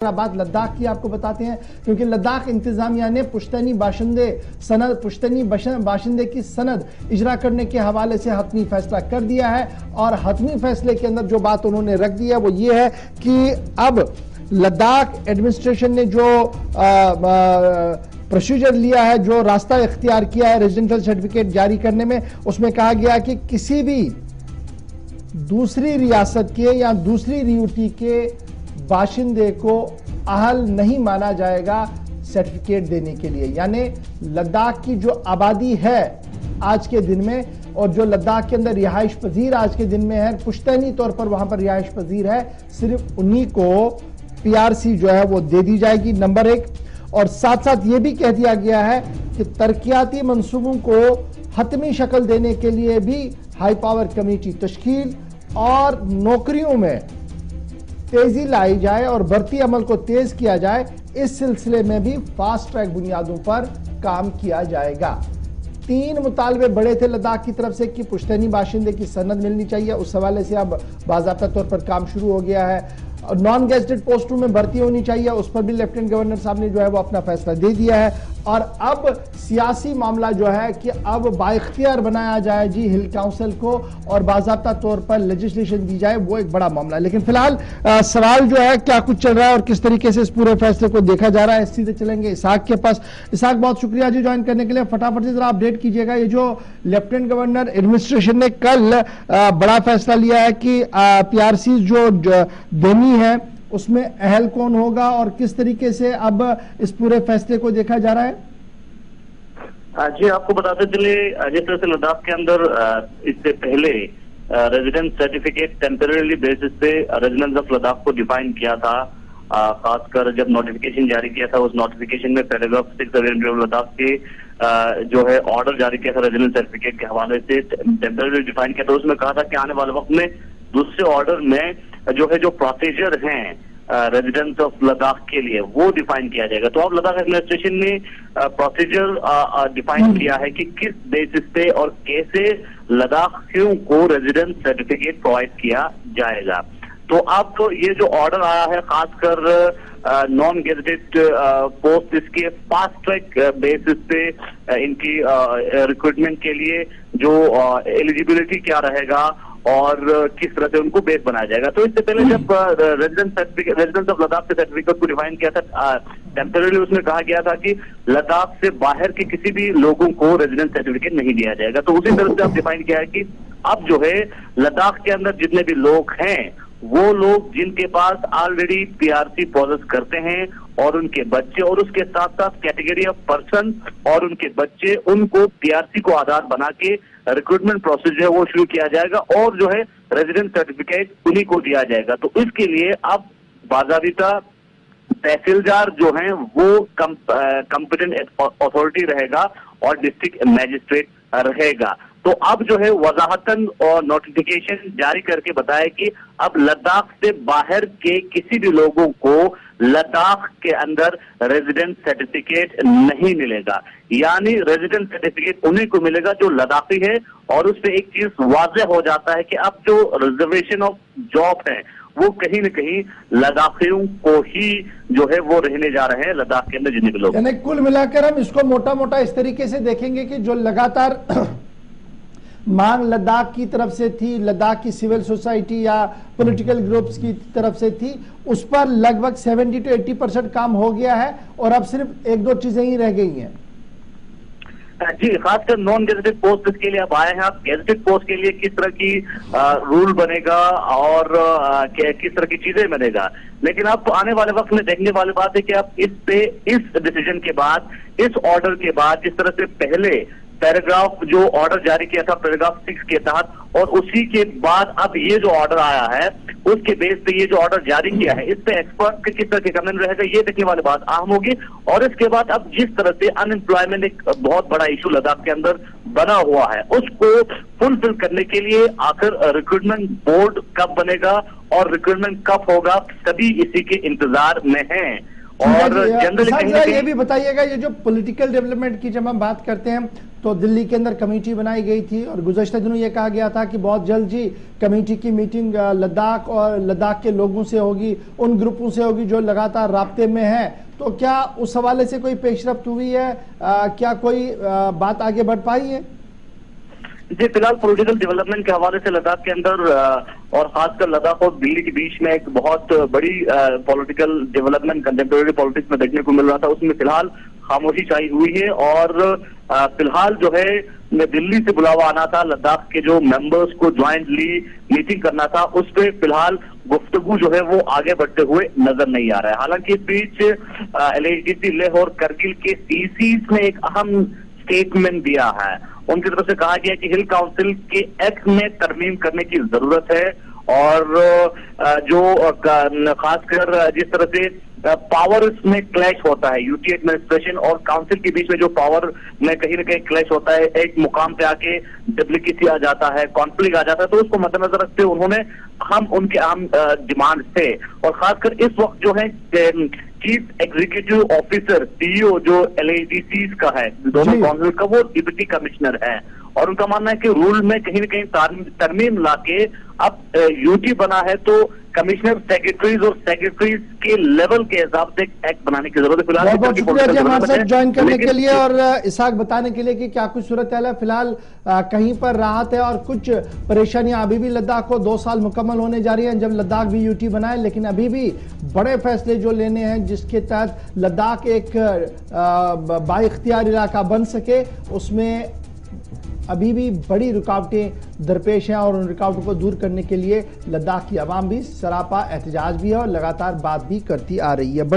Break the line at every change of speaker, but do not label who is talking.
बात लद्दाख की आपको बताते हैं, क्योंकि लद्दाख इंतजामिया ने पुश्तैनी बाशिंदे की सनद इजरा करने के हवाले से हतमी फैसला कर दिया है। और हतमी फैसले के अंदर जो बात उन्होंने रख दी है वो ये है कि अब लद्दाख एडमिनिस्ट्रेशन ने जो प्रोसीजर लिया है, जो रास्ता इख्तियार किया है रेजिडेंशियल सर्टिफिकेट जारी करने में, उसमें कहा गया कि किसी भी दूसरी रियासत के या दूसरी रियूटी के बाशिंदे को अहल नहीं माना जाएगा सर्टिफिकेट देने के लिए। यानी लद्दाख की जो आबादी है आज के दिन में, और जो लद्दाख के अंदर रिहाइश पजीर आज के दिन में है, पुश्तैनी तौर पर वहां पर रिहाइश पजीर है, सिर्फ उन्हीं को पीआरसी जो है वो दे दी जाएगी, नंबर एक। और साथ साथ ये भी कह दिया गया है कि तरक्याती मंसूबों को हतमी शक्ल देने के लिए भी हाई पावर कमेटी तश्कील और नौकरियों में तेजी लाई जाए और भर्ती अमल को तेज किया जाए, इस सिलसिले में भी फास्ट ट्रैक बुनियादों पर काम किया जाएगा। 3 मुतालबे बड़े थे लद्दाख की तरफ से कि पुश्तैनी बाशिंदे की सनद मिलनी चाहिए, उस हवाले से अब बाज़ाब्ता तौर पर काम शुरू हो गया है। नॉन गेजेटेड पोस्टों में भर्ती होनी चाहिए, उस पर भी लेफ्टिनेंट गवर्नर साहब ने जो है वो अपना फैसला दे दिया है। और अब सियासी मामला जो है कि अब बाइख्तियार बनाया जाए जी हिल काउंसिल को और बाज़ाब्ता तौर पर लेजिस्लेशन दी जाए, वो एक बड़ा मामला है। लेकिन फिलहाल सवाल जो है क्या कुछ चल रहा है और किस तरीके से इस पूरे फैसले को देखा जा रहा है, सीधे चलेंगे इसहाक के पास। इसहाक, बहुत शुक्रिया जी ज्वाइन करने के लिए। फटाफट से जरा अपडेट कीजिएगा, ये जो लेफ्टिनेंट गवर्नर एडमिनिस्ट्रेशन ने कल बड़ा फैसला लिया है कि पीआरसी जो देनी है उसमें अहल कौन होगा और किस तरीके से अब इस पूरे फैसले को देखा जा रहा है।
जी, आपको बताते चले जिस तरह से लद्दाख के अंदर इससे पहले रेजिडेंस सर्टिफिकेट टेम्परेरी बेसिस पे रेजिडेंस ऑफ लद्दाख को डिफाइन किया था, खासकर जब नोटिफिकेशन जारी किया था उस नोटिफिकेशन में पैराग्राफ 6 ऑफ लद्दाख के जो है ऑर्डर जारी किया था रेजिडेंस सर्टिफिकेट के हवाले से टेम्परेरी डिफाइन किया था। उसमें कहा था कि आने वाले वक्त में दूसरे ऑर्डर में जो है जो प्रोसीजर हैं रेजिडेंस ऑफ लद्दाख के लिए वो डिफाइन किया जाएगा। तो अब लद्दाख एडमिनिस्ट्रेशन ने प्रोसीजर डिफाइन किया है कि किस बेसिस पे और कैसे लद्दाखियों को रेजिडेंस सर्टिफिकेट प्रोवाइड किया जाएगा। तो अब तो ये जो ऑर्डर आया है खासकर नॉन गेजेटेड पोस्ट, इसके फास्ट ट्रैक बेसिस पे इनकी रिक्रूटमेंट के लिए जो एलिजिबिलिटी क्या रहेगा और किस तरह से उनको बेस बनाया जाएगा। तो इससे पहले जब रेजिडेंस ऑफ लद्दाख के सर्टिफिकेट को डिफाइन किया था टेम्परेरी, उसमें कहा गया था कि लद्दाख से बाहर के किसी भी लोगों को रेजिडेंस सर्टिफिकेट नहीं दिया जाएगा। तो उसी तरह से अब डिफाइन किया है कि अब जो है लद्दाख के अंदर जितने भी लोग हैं वो लोग जिनके पास ऑलरेडी पीआरसी प्रोसेस करते हैं और उनके बच्चे, और उसके साथ साथ कैटेगरी ऑफ पर्सन और उनके बच्चे, उनको पीआरसी को आधार बना के रिक्रूटमेंट प्रोसेस जो है वो शुरू किया जाएगा और जो है रेजिडेंस सर्टिफिकेट उन्हीं को दिया जाएगा। तो इसके लिए अब बाज़ाबिता तहसीलदार जो हैं वो कॉम्पिटेंट अथॉरिटी रहेगा और डिस्ट्रिक्ट मैजिस्ट्रेट रहेगा। तो अब जो है वजाहतन और नोटिफिकेशन जारी करके बताया कि अब लद्दाख से बाहर के किसी भी लोगों को लद्दाख के अंदर रेजिडेंस सर्टिफिकेट नहीं मिलेगा। यानी रेजिडेंस सर्टिफिकेट उन्हीं को मिलेगा जो लद्दाखी है। और उससे एक चीज वाज़ेह हो जाता है कि अब जो रिजर्वेशन ऑफ जॉब है वो कहीं न कहीं लद्दाखियों को ही जो है वो रहने जा रहे हैं लद्दाख के अंदर जितने भी लोग।
यानी कुल मिलाकर हम इसको मोटा मोटा इस तरीके से देखेंगे कि जो लगातार मांग लद्दाख की तरफ से थी, लद्दाख की सिविल सोसाइटी या पॉलिटिकल ग्रुप्स की तरफ से थी, उस पर लगभग 70 to 80% काम हो गया है और अब सिर्फ 1-2 चीजें ही रह गई हैं।
जी, खासकर नॉन गेजेटेड पोस्ट के लिए आप आए हैं। आप गेजेटेड पोस्ट के लिए किस तरह की रूल बनेगा और किस तरह की चीजें बनेगा, लेकिन आप आने वाले वक्त में देखने वाली बात है कि आप इस डिसीजन के बाद, इस ऑर्डर के बाद, जिस तरह से पहले पैराग्राफ जो ऑर्डर जारी किया था पैराग्राफ 6 के तहत, और उसी के बाद अब ये जो ऑर्डर आया है उसके बेस पे ये जो ऑर्डर जारी किया है, इस पे एक्सपर्ट के किस तरह के कमेंट रहेगा ये देखने वाली बात अहम होगी। और इसके बाद अब जिस तरह से अनएम्प्लॉयमेंट एक बहुत बड़ा इशू लद्दाख के अंदर बना हुआ है, उसको फुलफिल करने के लिए आखिर रिक्रूटमेंट बोर्ड कब बनेगा और रिक्रूटमेंट कब होगा, सभी इसी के इंतजार में हैं। और जनरली
ये भी बताइएगा, ये जो पॉलिटिकल डेवलपमेंट की जब हम बात करते हैं तो दिल्ली के अंदर कमेटी बनाई गई थी और गुज़श्ता दिनों ये कहा गया था कि बहुत जल्द ही कमेटी की मीटिंग लद्दाख और लद्दाख के लोगों से होगी, उन ग्रुपों से होगी जो लगातार राब्ते में हैं। तो क्या उस हवाले से कोई पेशरफ्त हुई है? क्या कोई बात आगे बढ़ पाई है?
जी, फिलहाल पॉलिटिकल डेवलपमेंट के हवाले से लद्दाख के अंदर और खासकर लद्दाख और दिल्ली के बीच में एक बहुत बड़ी पॉलिटिकल डेवलपमेंट कंटेम्प्रेरी पॉलिटिक्स में देखने को मिल रहा था, उसमें फिलहाल खामोशी छाई हुई है। और फिलहाल जो है दिल्ली से बुलावा आना था, लद्दाख के जो मेंबर्स को ज्वाइंटली मीटिंग करना था, उस पर फिलहाल गुफ्तगू जो है वो आगे बढ़ते हुए नजर नहीं आ रहा है। हालांकि इस बीच LADC लेह और करगिल के CCs ने एक अहम स्टेटमेंट दिया है। उनकी तरफ से कहा गया कि हिल काउंसिल के एक्ट में तरमीम करने की जरूरत है और जो खासकर जिस तरह से पावर में क्लैश होता है, यूटी एडमिनिस्ट्रेशन और काउंसिल के बीच में जो पावर में कहीं ना कहीं क्लैश होता है, एक मुकाम पे आके डुप्लीकेसी आ जाता है, कॉन्फ्लिक्ट आ जाता है, तो उसको मद्देनजर रखते हुए उन्होंने उनके अहम डिमांड थे। और खासकर इस वक्त जो है चीफ एग्जीक्यूटिव ऑफिसर CEO जो LADCs का है, दोनों काउंसिल का, वो डिप्टी कमिश्नर है और उनका मानना है कि रूल में कहीं न कहीं तरमीम लाके अब यूटी बना है तो कमिश्नर सेक्रेटरीज और सेक्रेटरीज के लेवल के हिसाब से एक्ट बनाने की जरूरत है। फिलहाल
बहुत शुक्रिया जी हमारे साथ ज्वाइन करने के लिए और इसाक बताने के लिए कि क्या कुछ सूरत है। फिलहाल कहीं पर राहत है और कुछ परेशानियां अभी भी लद्दाख को 2 साल मुकम्मल होने जा रही हैं जब लद्दाख भी यूटी बनाए, लेकिन अभी भी बड़े फैसले जो लेने हैं जिसके तहत लद्दाख एक बाइख्तियार इलाका बन सके, उसमें अभी भी बड़ी रुकावटें दरपेश हैं और उन रुकावटों को दूर करने के लिए लद्दाख की आवाम भी सरापा एहतजाज भी है और लगातार बात भी करती आ रही है।